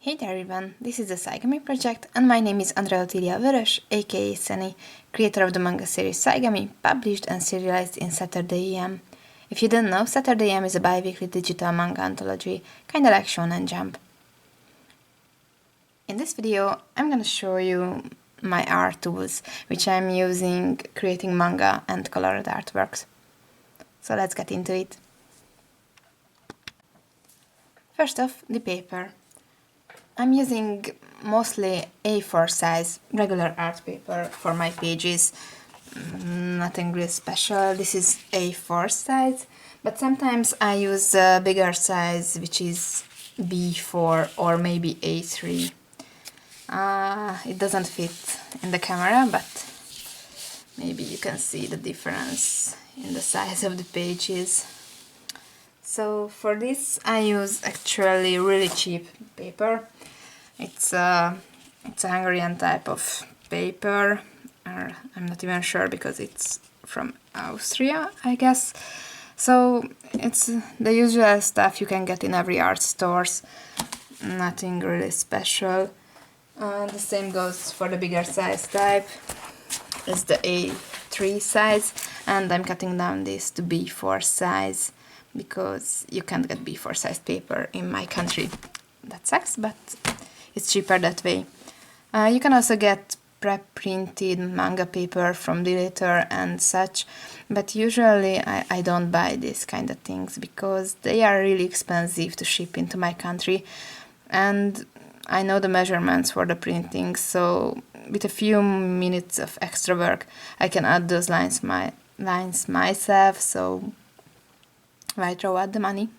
Hey there everyone, this is the Saigami project and my name is Andrea Otilia Vörös, aka Sunny, creator of the manga series Saigami, published and serialized in Saturday AM. If you don't know, Saturday AM is a bi-weekly digital manga anthology, kinda like Shonen Jump. In this video, I'm gonna show you my art tools, which I'm using creating manga and colored artworks. So let's get into it. First off, the paper. I'm using mostly A4 size regular art paper for my pages, nothing really special. This is A4 size, but sometimes I use a bigger size, which is B4 or maybe A3. It doesn't fit in the camera, but maybe you can see the difference in the size of the pages. So for this I use actually really cheap paper. It's a Hungarian type of paper, or I'm not even sure because it's from Austria, I guess. So it's the usual stuff you can get in every art stores, nothing really special. The same goes for the bigger size type. It's the A3 size, and I'm cutting down this to B4 size because you can't get B4 size paper in my country. That sucks, but it's cheaper that way. You can also get pre-printed manga paper from Deleter and such, but usually I don't buy these kind of things because they are really expensive to ship into my country, and I know the measurements for the printing, so with a few minutes of extra work I can add those lines myself, so why throw out the money?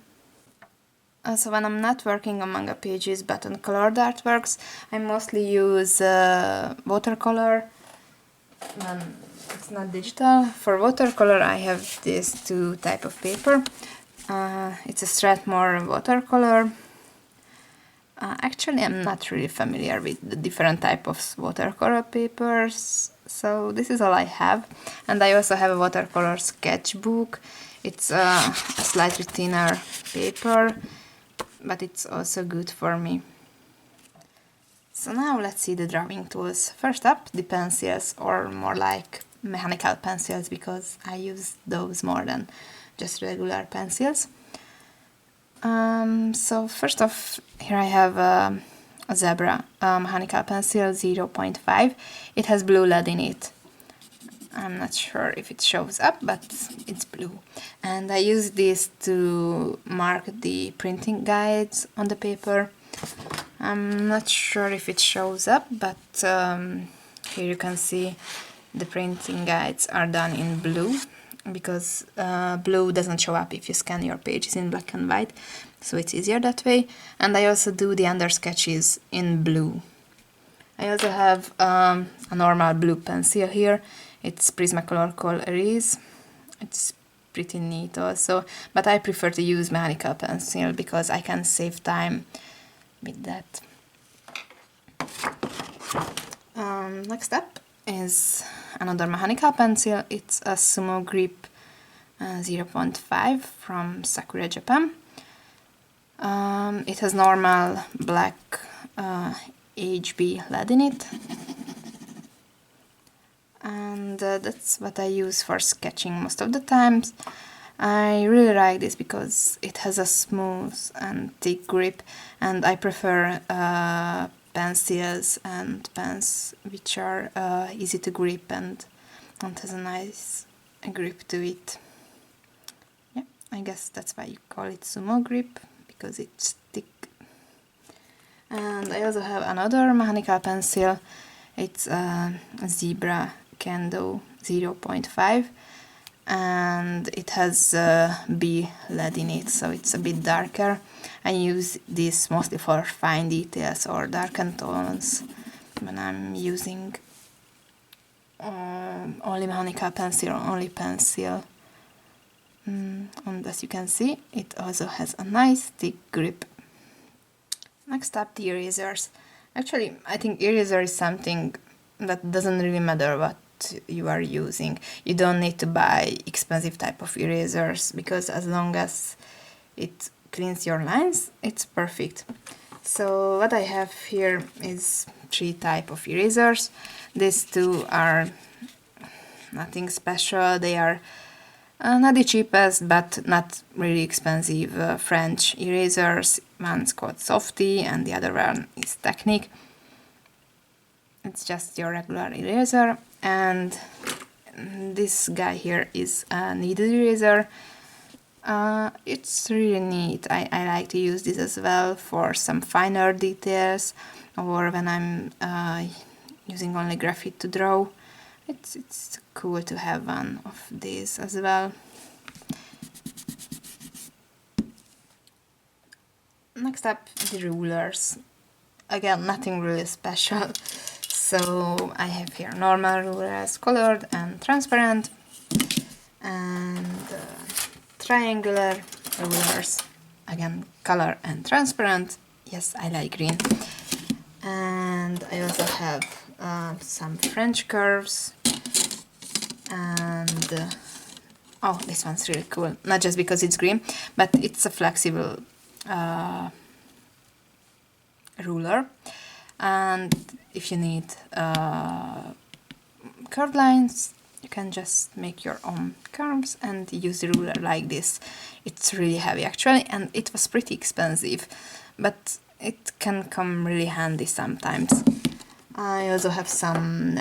So when I'm not working on manga pages but on colored artworks, I mostly use watercolor when it's not digital. For watercolor I have these two type of paper. It's a Strathmore watercolor. Actually I'm not really familiar with the different type of watercolor papers, so this is all I have. And I also have a watercolor sketchbook. It's a slightly thinner paper, but it's also good for me. So now let's see the drawing tools. First up, the pencils, or more like mechanical pencils, because I use those more than just regular pencils. So first off, here I have a Zebra mechanical pencil 0.5. It has blue lead in it. I'm not sure if it shows up, but it's blue. And I use this to mark the printing guides on the paper. I'm not sure if it shows up, but here you can see the printing guides are done in blue, because blue doesn't show up if you scan your pages in black and white, so it's easier that way. And I also do the under sketches in blue. I also have a normal blue pencil here. It's Prismacolor Kohl Erase. It's pretty neat also, but I prefer to use mechanical pencil because I can save time with that. Next up is another mechanical pencil. It's a Sumo Grip 0.5 from Sakura, Japan. It has normal black HB lead in it. And that's what I use for sketching most of the times. I really like this because it has a smooth and thick grip, and I prefer pencils and pens which are easy to grip and has a nice grip to it. Yeah, I guess that's why you call it Sumo Grip, because it's thick. And I also have another mechanical pencil. It's a Zebra Kendo 0.5, and it has B lead in it, so it's a bit darker. I use this mostly for fine details or darkened tones when I'm using only mechanical pencil or only pencil. And as you can see, it also has a nice thick grip. Next up, the erasers. Actually, I think eraser is something that doesn't really matter what you are using. You don't need to buy expensive type of erasers, because as long as it cleans your lines, it's perfect. So what I have here is 3 types of erasers. These 2 are nothing special. They are not the cheapest, but not really expensive French erasers. One's called Softy and the other one is Technique. It's just your regular eraser, and this guy here is a kneaded eraser. It's really neat. I like to use this as well for some finer details, or when I'm using only graphite to draw. It's cool to have one of these as well. Next up, the rulers. Again, nothing really special. So I have here normal rulers, colored and transparent, and triangular rulers, again color and transparent. Yes, I like green. And I also have some French curves, and oh, this one's really cool, not just because it's green, but it's a flexible ruler, and if you need curved lines, you can just make your own curves and use the ruler like this. It's really heavy actually, and it was pretty expensive, but it can come really handy sometimes. I also have some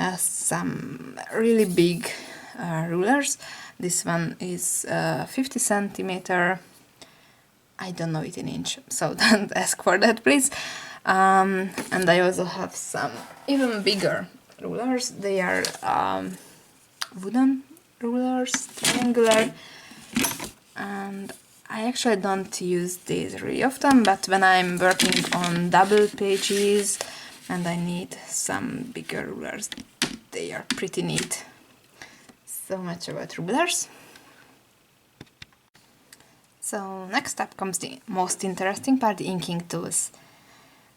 really big rulers. This one is 50 centimeter. I don't know it in inch, so don't ask for that, please. And I also have some even bigger rulers. They are wooden rulers, triangular, and I actually don't use these really often, but when I'm working on double pages and I need some bigger rulers, they are pretty neat. So much about rulers. So next up comes the most interesting part, the inking tools.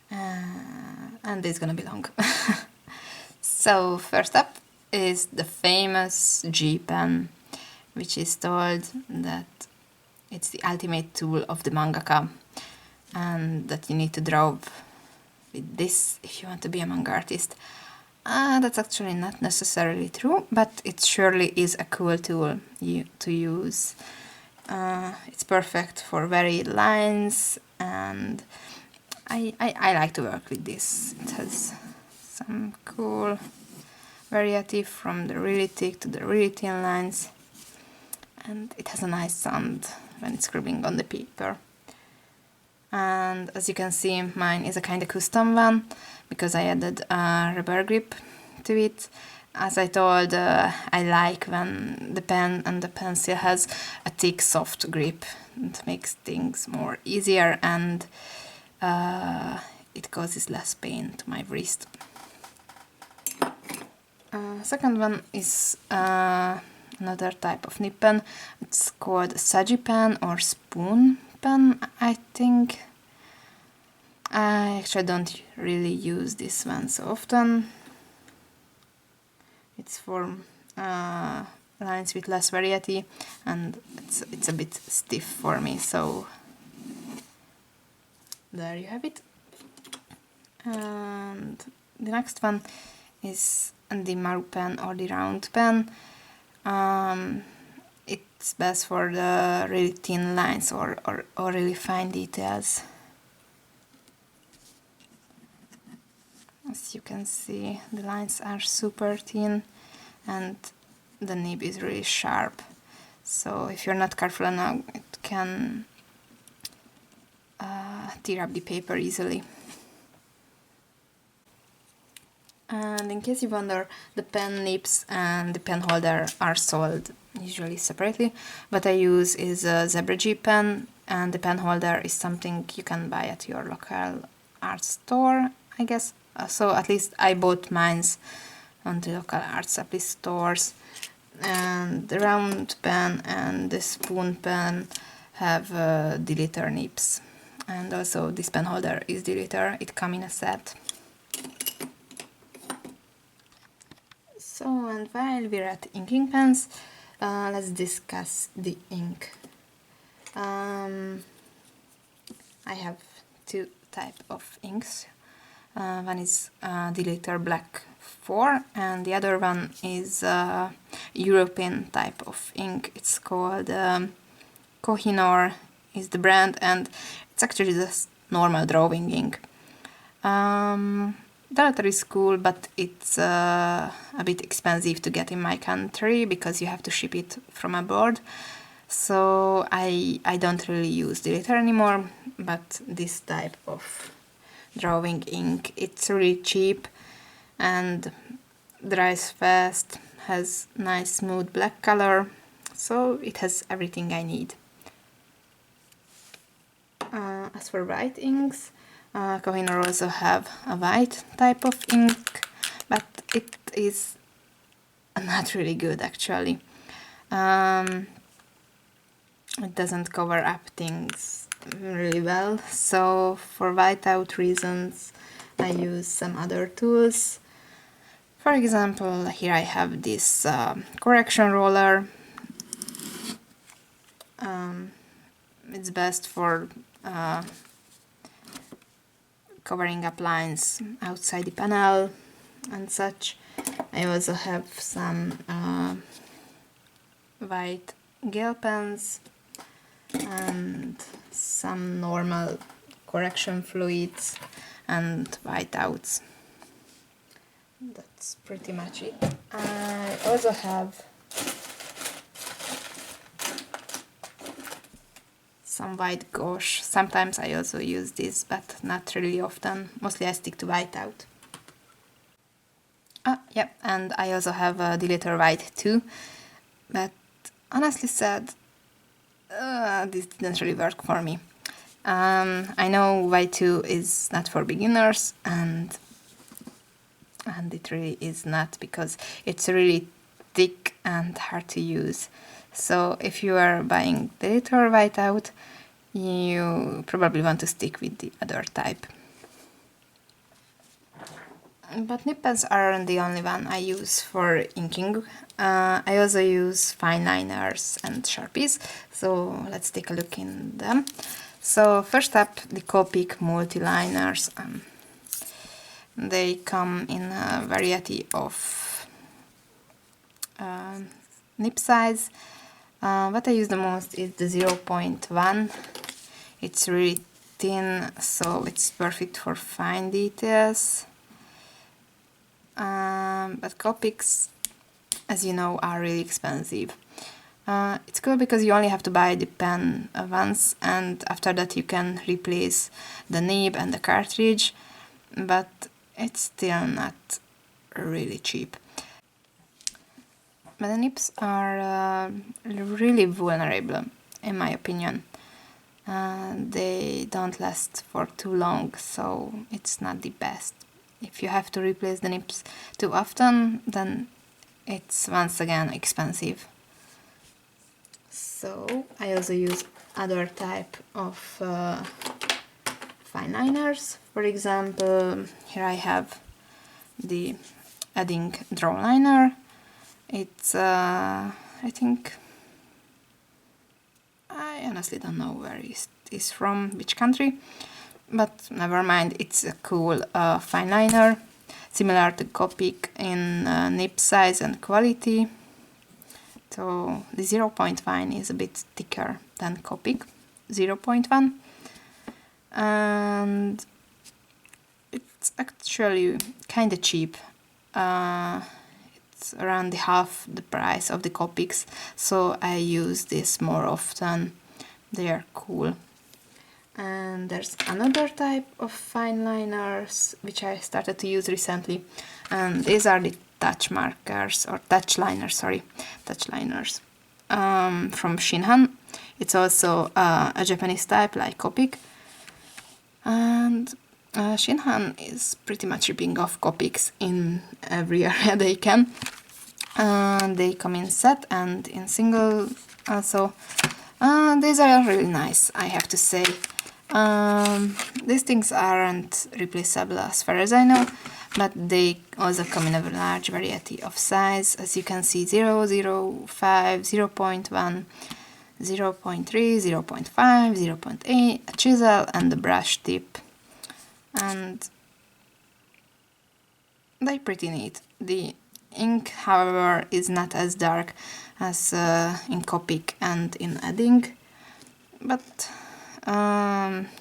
And it's gonna be long. So first up is the famous G pen, which is told that it's the ultimate tool of the mangaka, and that you need to draw with this if you want to be a manga artist. That's actually not necessarily true, but it surely is a cool tool to use. It's perfect for varied lines, and I like to work with this. It has some cool variety from the really thick to the really thin lines, and it has a nice sound when it's scribbling on the paper. And as you can see, mine is a kind of custom one, because I added a rubber grip to it. As I told, I like when the pen and the pencil has a thick, soft grip. It makes things more easier, and it causes less pain to my wrist. Second one is another type of nib pen. It's called saji pen or spoon pen, I think. I actually don't really use this one so often. It's for lines with less variety, and it's a bit stiff for me, so there you have it. And the next one is the maru pen or the round pen. It's best for the really thin lines or really fine details. As you can see, the lines are super thin and the nib is really sharp. So if you're not careful enough, it can tear up the paper easily. And in case you wonder, the pen nibs and the pen holder are sold usually separately. What I use is a Zebra G pen, and the pen holder is something you can buy at your local art store, I guess. So at least I bought mines on the local art supply stores. And the round pen and the spoon pen have deleter nibs. And also this pen holder is deleter, it comes in a set. So, and while we're at inking pens, let's discuss the ink. I have two type of inks. One is Deleter Black 4 and the other one is European type of ink. It's called Kohinoor is the brand, and it's actually just normal drawing ink. Deleter is cool, but it's a bit expensive to get in my country because you have to ship it from abroad. So I don't really use Deleter anymore, but this type of drawing ink, it's really cheap and dries fast, has nice smooth black color, so it has everything I need. As for white inks, Kohinoor also have a white type of ink, but it is not really good actually. It doesn't cover up things really well, so for whiteout reasons I use some other tools. For example, here I have this correction roller. It's best for covering up lines outside the panel and such. I also have some white gel pens and some normal correction fluids and whiteouts. That's pretty much it. I also have some white gouache. Sometimes I also use this, but not really often. Mostly I stick to whiteout. Yeah, and I also have a Deleter White too, but honestly said, this didn't really work for me. I know White 2 is not for beginners, and it really is not, because it's really thick and hard to use. So if you are buying Deleter Whiteout, you probably want to stick with the other type. But nib pens aren't the only one I use for inking. I also use fine liners and Sharpies, so let's take a look in them. So first up, the Copic multiliners. They come in a variety of nib size. What I use the most is the 0.1. It's really thin, so it's perfect for fine details. But Copics, as you know, are really expensive. It's cool because you only have to buy the pen once, and after that you can replace the nib and the cartridge, but it's still not really cheap. But the nibs are really vulnerable, in my opinion. They don't last for too long, so it's not the best. If you have to replace the nibs too often, then it's once again expensive. So I also use other type of fine liners. For example, here I have the Edding Draw Liner. It's I think, I honestly don't know where it is from, which country, but never mind, it's a cool fine liner, similar to Copic in nib size and quality. So the 0.1 is a bit thicker than Copic 0.1, and it's actually kind of cheap. It's around half the price of the Copics, so I use this more often. They are cool. And there's another type of fine liners which I started to use recently, and these are the touch markers, or touch liners from Shinhan. It's also a Japanese type like Copic, and Shinhan is pretty much ripping off Copics in every area they can. They come in set and in single also. These are really nice, I have to say. These things aren't replaceable as far as I know, but they also come in a large variety of size. As you can see, 0, 0, 5, 0.1, 0.3, 0.5, 0.8, a chisel and a brush tip. and they're pretty neat. The ink, however, is not as dark as in Copic and in Edding, but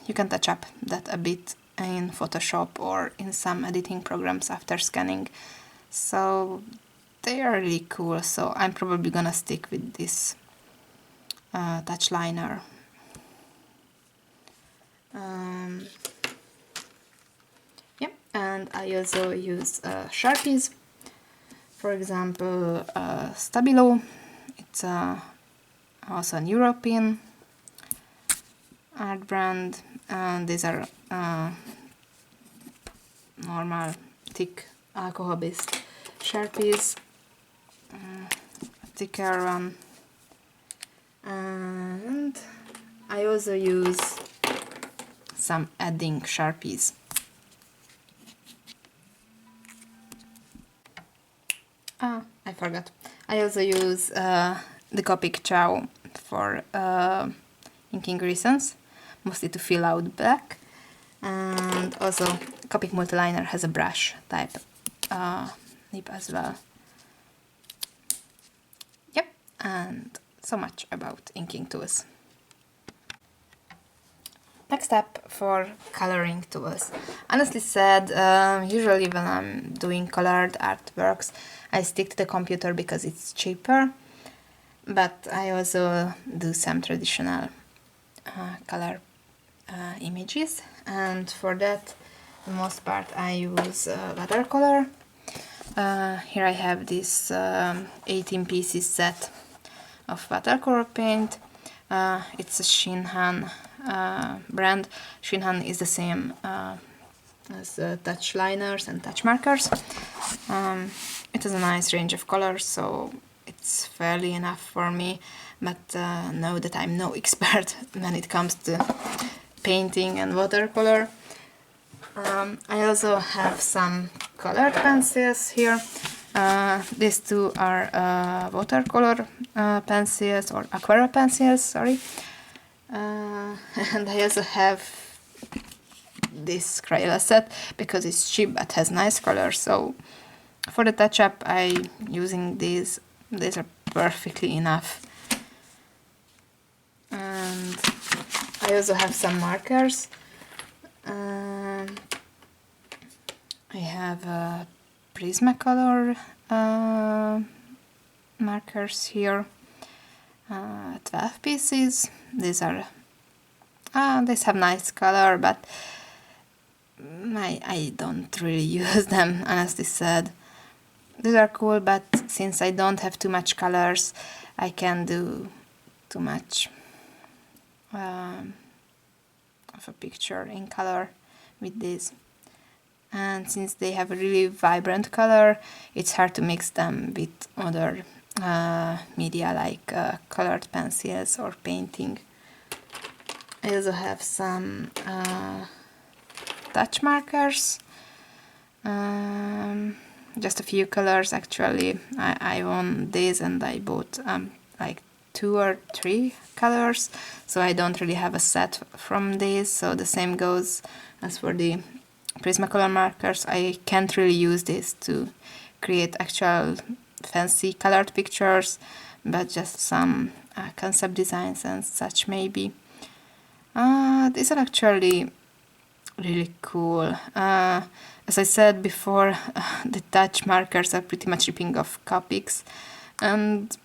you can touch up that a bit in Photoshop or in some editing programs after scanning. So they are really cool, so I'm probably gonna stick with this touch liner. Yep, and I also use Sharpies. For example, Stabilo. It's also an European art brand, and these are normal thick alcohol-based Sharpies, a thicker one, and I also use some Edding Sharpies. I forgot. I also use the Copic Chow for inking reasons, mostly to fill out black, and also Copic multiliner has a brush type nib as well. Yep, and so much about inking tools. Next up for coloring tools. Honestly said, usually when I'm doing colored artworks, I stick to the computer because it's cheaper, but I also do some traditional color images, and for that, the most part I use watercolor. Here I have this 18 pieces set of watercolor paint. It's a Shinhan brand. Shinhan is the same as touch liners and touch markers. It has a nice range of colors, so it's fairly enough for me, but know that I'm no expert when it comes to painting and watercolor. I also have some colored pencils here. These two are watercolor pencils, or aquarelle pencils, sorry. And I also have this Crayola set because it's cheap but has nice colors, so for the touch-up I'm using these. These are perfectly enough. And I also have some markers. I have Prismacolor markers here, 12 pieces. These are these have nice color, but I don't really use them, honestly said. These are cool, but since I don't have too much colors, I can't do too much of a picture in color with these. And since they have a really vibrant color, it's hard to mix them with other media like colored pencils or painting. I also have some touch markers, just a few colors actually. I own these and I bought like 2 or 3 colors, so I don't really have a set from these. So the same goes as for the Prismacolor markers. I can't really use this to create actual fancy colored pictures, but just some concept designs and such maybe. These are actually really cool. As I said before, the touch markers are pretty much ripping off Copics, and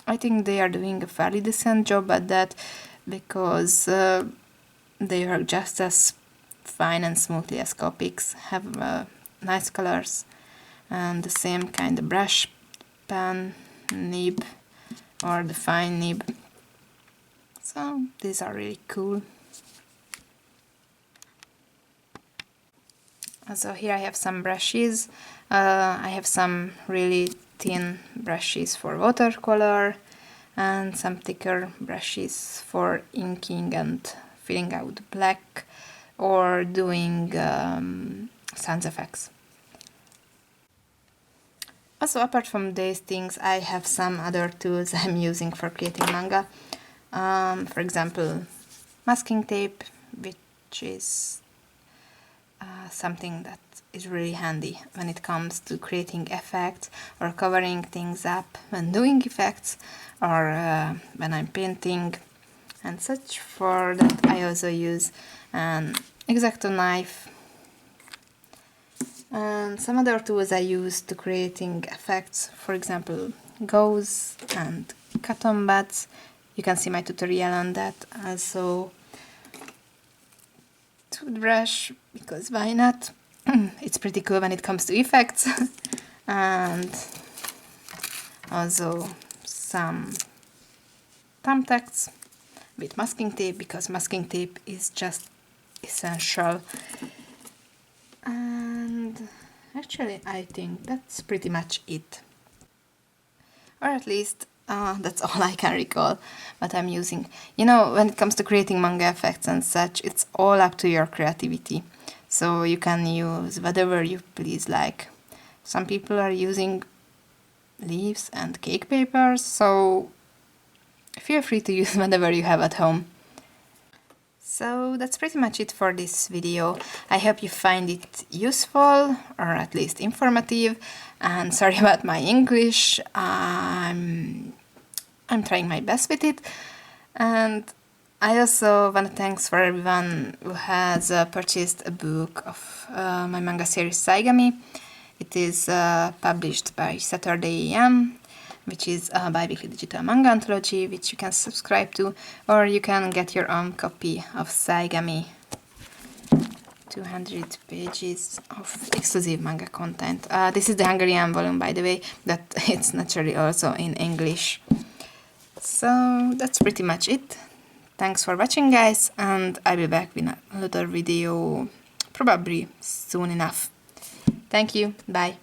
I think they are doing a fairly decent job at that, because they are just as fine and smoothly as Copics, have nice colors and the same kind of brush pen nib or the fine nib. So these are really cool. So here I have some brushes. I have some really thin brushes for watercolor and some thicker brushes for inking and filling out black or doing sans effects. Also, apart from these things, I have some other tools I'm using for creating manga. For example, masking tape, which is something that is really handy when it comes to creating effects or covering things up when doing effects or when I'm painting and such. For that I also use an X-Acto knife and some other tools I use to creating effects, for example gauze and cotton buds. You can see my tutorial on that. Also toothbrush, because why not? It's pretty cool when it comes to effects. And also some thumbtacks with masking tape, because masking tape is just essential. And actually I think that's pretty much it, or at least that's all I can recall what I'm using. You know, when it comes to creating manga effects and such, it's all up to your creativity, so you can use whatever you please like. Some people are using leaves and cake papers, so feel free to use whatever you have at home. So that's pretty much it for this video. I hope you find it useful or at least informative, and sorry about my English. I'm trying my best with it, and I also want to thanks for everyone who has purchased a book of my manga series Saigami. It is published by Saturday AM, which is a bi-weekly digital manga anthology which you can subscribe to, or you can get your own copy of Saigami. 200 pages of exclusive manga content. This is the Hungarian volume, by the way, that it's naturally also in English. So that's pretty much it. Thanks for watching, guys, and I'll be back with another video probably soon enough. Thank you, bye.